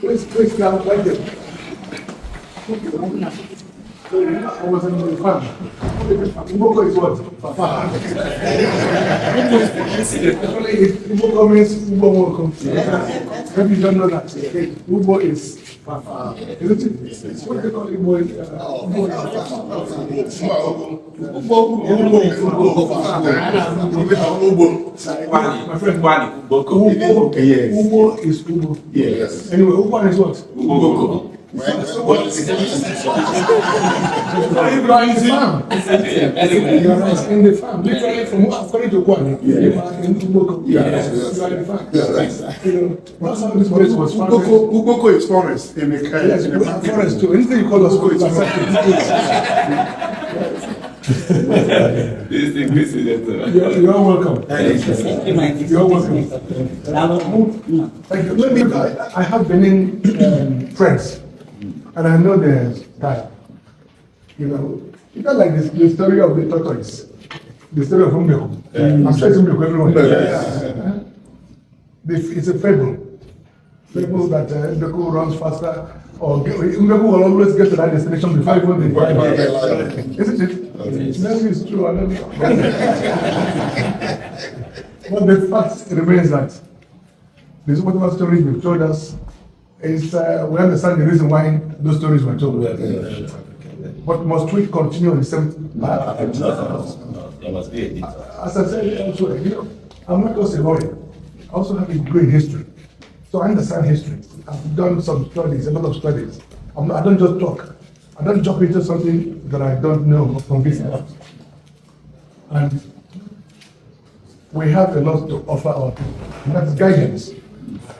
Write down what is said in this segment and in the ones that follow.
Please come like it. I was in the farm. Mboko is what? Farm. Mboko means Ubo Moko. Maybe you don't know that. Ubo is farm. Isn't it? What they call Ubo is my friend Wani. Ubo is Ubo. Yes. Anyway, Ubo is what? Ubo. You are in the farm. In the farm. Literally from according to Kwani. You are in Uboko. You are in the farm. That's how this place was founded. Uboko is forest in the yes, forest too. Anything you call us is accepted. You are welcome. You are welcome. Thank you. Maybe I have Benin friends. And I know they're tired. You know, it's not like the story of the tortoise, the story of Umbeko. I'm sure it's Umbeko everyone. It's a fable. Fable that Umbeko runs faster, or Umbeko will always get to that destination before even the fly. Isn't it? Maybe it's true, I don't know. But the fact remains that this whatever story you've told us is we understand the reason why those stories were told. But must we continue on the same path? There must be a difference. As I said elsewhere, you know, I'm not just a lawyer. I also have a degree in history. So I understand history. I've done some studies, a lot of studies. I don't just talk. I don't jump into something that I don't know from this out. And we have a lot to offer our people. And that's guidance.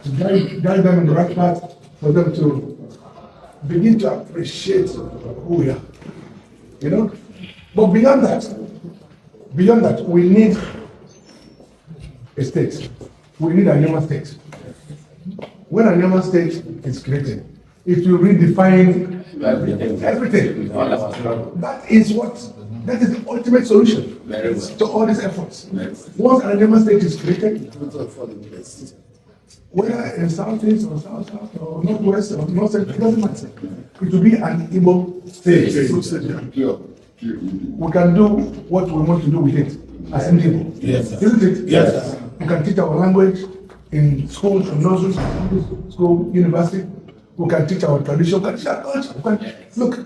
To guide them in the right path, for them to begin to appreciate who we are. You know? But beyond that, we need a state. We need an Anioma state. When an Anioma state is created, it will redefine everything. That is the ultimate solution to all these efforts. Once an Anioma state is created, whether in southeast or south or northwest or north, it doesn't matter. It will be an Igbo state. We can do what we want to do with it as an Igbo. Yes. Isn't it? Yes. We can teach our language in schools, in nurseries, school, university. We can teach our tradition. We can teach our culture. Look,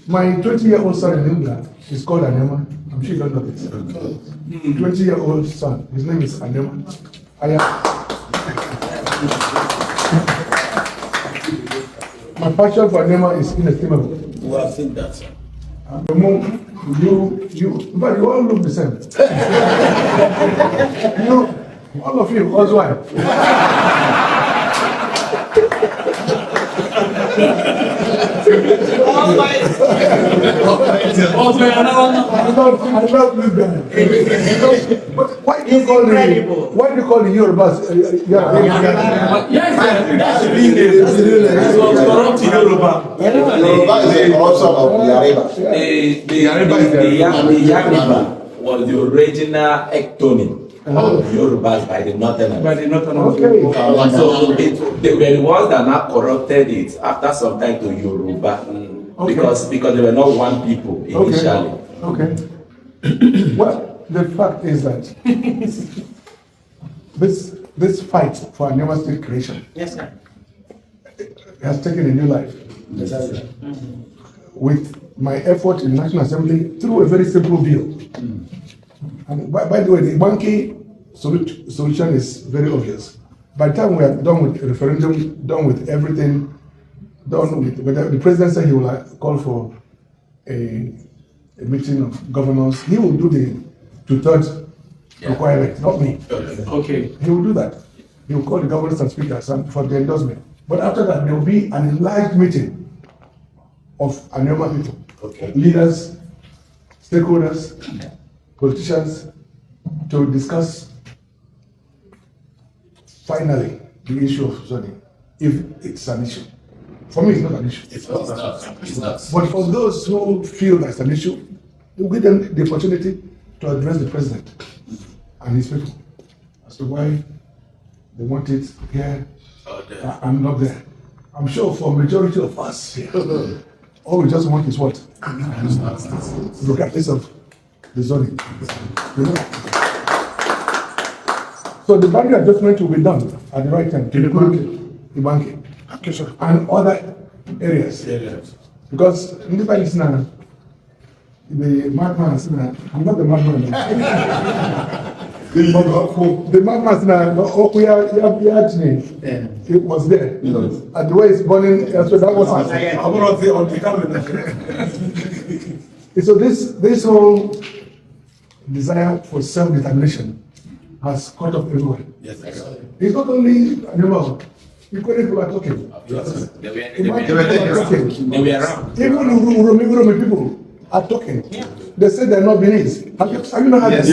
my 20-year-old son in England is called Anioma. I'm sure you don't know this. 20-year-old son. His name is Anioma. My passion for Anioma is inestimable. You have seen that, sir. The moment but you all look the same. All of you, also why? I love this guy. But why do you call the Yorubas? Yes, that's corrupt Yoruba. Yoruba is a corruption of the Yareba. The Yareba was the original ectonym of Yorubas by the Northern. Okay. So they were the ones that now corrupted it after some time to Yoruba. Because they were not one people initially. Okay. Well, the fact is that this fight for Anioma state creation, yes, sir, has taken a new life. With my effort in National Assembly through a very simple bill. And by the way, the one key solution is very obvious. By the time we are done with the referendum, done with everything, the president said he will call for a meeting of governors. He will do the two-thirds requirement, not me. Okay. He will do that. He will call the governors and speakers for the endorsement. But after that, there will be an enlarged meeting of Anioma people, leaders, stakeholders, politicians, to discuss finally the issue of zoning, if it's an issue. For me, it's not an issue. It's not. But for those who feel that's an issue, we'll give them the opportunity to address the president and his people as to why they want it here and not there. I'm sure for majority of us here, all we just want is what? Regardless of the zoning. You know? So the boundary adjustment will be done at the right time to include the banking and other areas. Because in the Bible now, the madman is now, I'm not the madman. The madman now, it was there. And the way it's burning, so that was I'm not there on the camera. So this whole desire for self-determination has caught up everywhere. Yes, sir. It's not only Anioma, equally people are talking. Yes. They were They were around. Even Uromi people are talking. They say they're not Beninese. Have you not had this?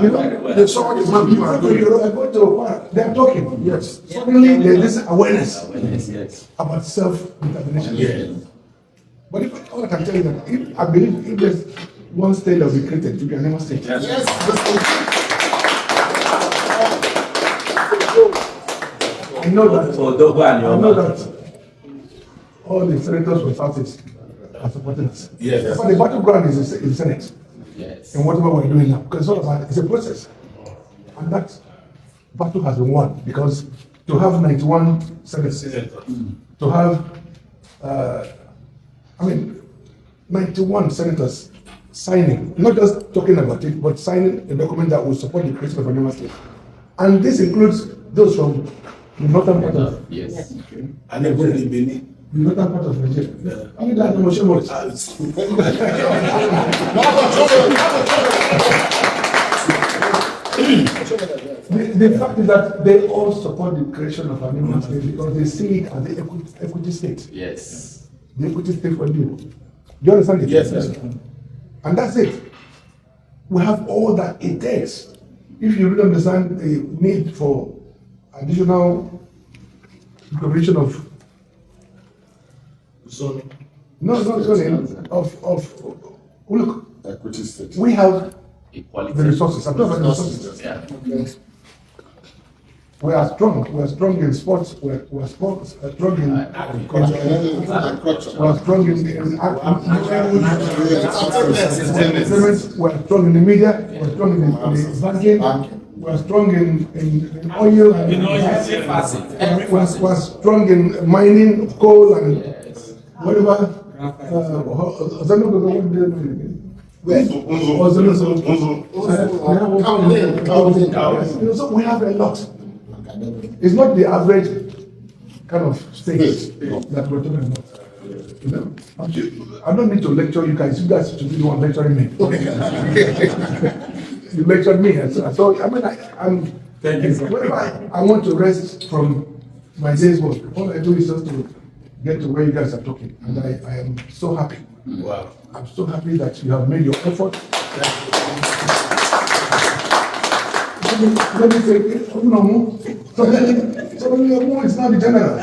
You know, they saw the man people are going to they are talking. Yes. Suddenly there's this awareness Yes. about self-determination. Yes. But if all I can tell you that if I believe if there's one state that we created to be Anioma state. I know that all the senators from Southeast are supporting us. Yes. But the battleground is in the Senate. Yes. And whatever we're doing now, because it's all about it's a process. And that battle has been won because to have 91 senators, to have 91 senators signing, not just talking about it, but signing a document that will support the creation of a Anioma state. And this includes those from the northern part of Yes. And even in Benin. the northern part of Nigeria. I mean, like Moshe Morris. The fact is that they all support the creation of an Anioma state because they see it as the equity state. Yes. The equity state for you. Do you understand it? Yes, sir. And that's it. We have all that it takes. If you really understand the need for additional recognition of Zoning. not zoning look, Equity state. we have Equality. the resources. I'm talking about the resources. Yeah. We are strong. We are strong in sports. We are strong in agriculture. We are strong in entertainment. We are strong in the media. We are strong in the banking. We are strong in oil. We are strong in mining, coal, and whatever. So we have a lot. It's not the average kind of state that we're talking about. You know, I don't need to lecture you guys. You guys should be the one lecturing me. You lectured me, so I mean, I'm. Thank you. Whenever I want to rest from my day's work, all I do is just to get to where you guys are talking, and I am so happy. Wow. I'm so happy that you have made your effort. Let me say, so it's not the general.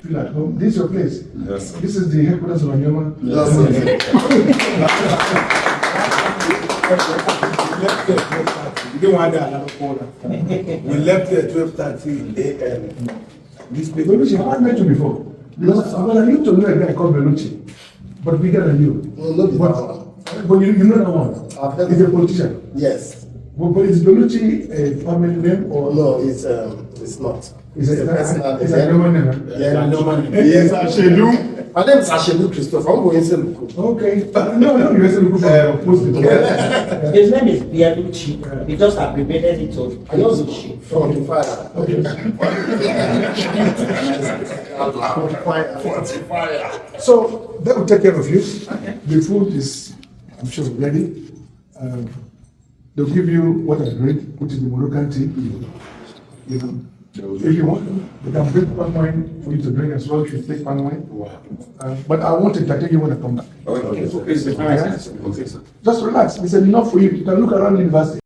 Feel at home. This is your place. Yes, sir. This is the headquarters of Anioma. Yes, We didn't want that another corner. We left at 12:30 a.m. This paper. Belucci, have I met you before? Because I used to know a guy called Belucci, but bigger than you. But you know that one. He's a politician. Yes. But is Belucci a family name or No, it's not. is it personal. it's a Roman name? Yeah, no. Yes, Ashelu. My name is Ashelu Christophe. I'm going to look. Okay. No, you have to look for post it. His name is Bialucci. He just abbreviated it to I know Bialucci. from the fire. So that will take care of you. The food is, I'm sure, ready. They'll give you what I drink, which is the Moroccan tea. You know, If you want, we can bring palm wine for you to drink as well if you take palm wine. Wow. But I want to entertain you when I come back. Okay, Just relax. It's enough for you. You can look around the university.